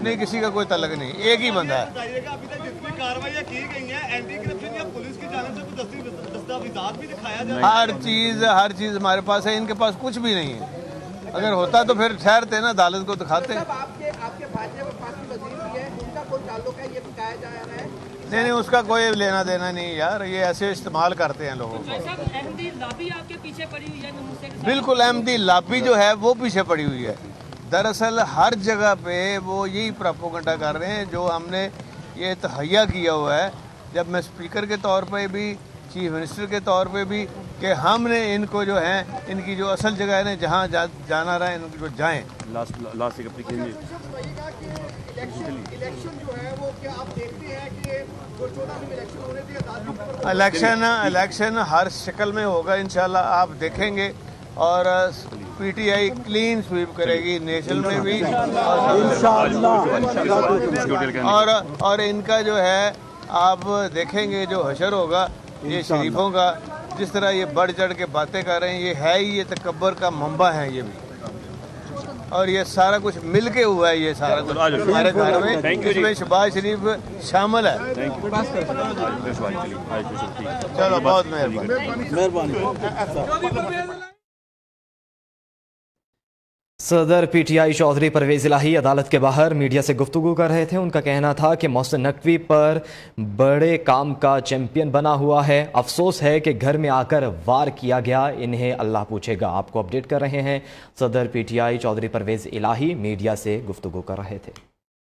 नहीं, किसी का कोई तल्लक नहीं, एक ही बंदा है। अभी तक जितनी कार्रवाइयाँ की गई हैं एंटी करप्शन या पुलिस की जानिब से कुछ दस्तावेजात भी दिखाया जा रहा है? हर चीज़ हमारे पास है, इनके पास कुछ भी नहीं है। अगर होता तो फिर ठहरते ना, अदालत को दिखाते। आपके भाजपा में पास वजीर भी है, उनका कोई ताल्लुक है, ये बताया जा रहा है? नहीं, उसका कोई लेना देना नहीं यार, ये ऐसे इस्तेमाल करते हैं लोगों को। अहमदी लॉबी आपके पीछे पड़ी हुई है? बिल्कुल, अहमदी लॉबी जो है वो पीछे पड़ी हुई है। दरअसल हर जगह पे वो यही प्रोपेगेंडा कर रहे हैं जो हमने ये तहैया किया हुआ है, जब मैं स्पीकर के तौर पे भी, चीफ मिनिस्टर के तौर पे भी, कि हमने इनको जो है, इनकी जो असल जगह है ना, जहाँ जाना रहा है इनको जो जाएँ। लास्ट एक अपनी इलेक्शन जो है वो क्या आप देखते हैं कि जो 14 में इलेक्शन होने थे, इलेक्शन हर शक्ल में होगा इंशाल्लाह, आप देखेंगे। और पीटीआई क्लीन स्वीप करेगी नेशनल में भी, और इनका जो है आप देखेंगे जो हशर होगा ये शरीफों का, जिस तरह ये बढ़ चढ़ के बातें कर रहे हैं, ये है ही, ये तकब्बर का मंबा है ये भी। और ये सारा कुछ मिल के हुआ है, ये सारा कुछ हमारे घर में, इसमें शहबाज शरीफ शामिल है। चलो, बहुत मेहरबानी। सदर पीटीआई चौधरी परवेज इलाही अदालत के बाहर मीडिया से गुफ्तगू कर रहे थे। उनका कहना था कि मोहसिन नकवी पर बड़े काम का चैंपियन बना हुआ है, अफसोस है कि घर में आकर वार किया गया, इन्हें अल्लाह पूछेगा। आपको अपडेट कर रहे हैं, सदर पीटीआई चौधरी परवेज इलाही मीडिया से गुफ्तगू कर रहे थे।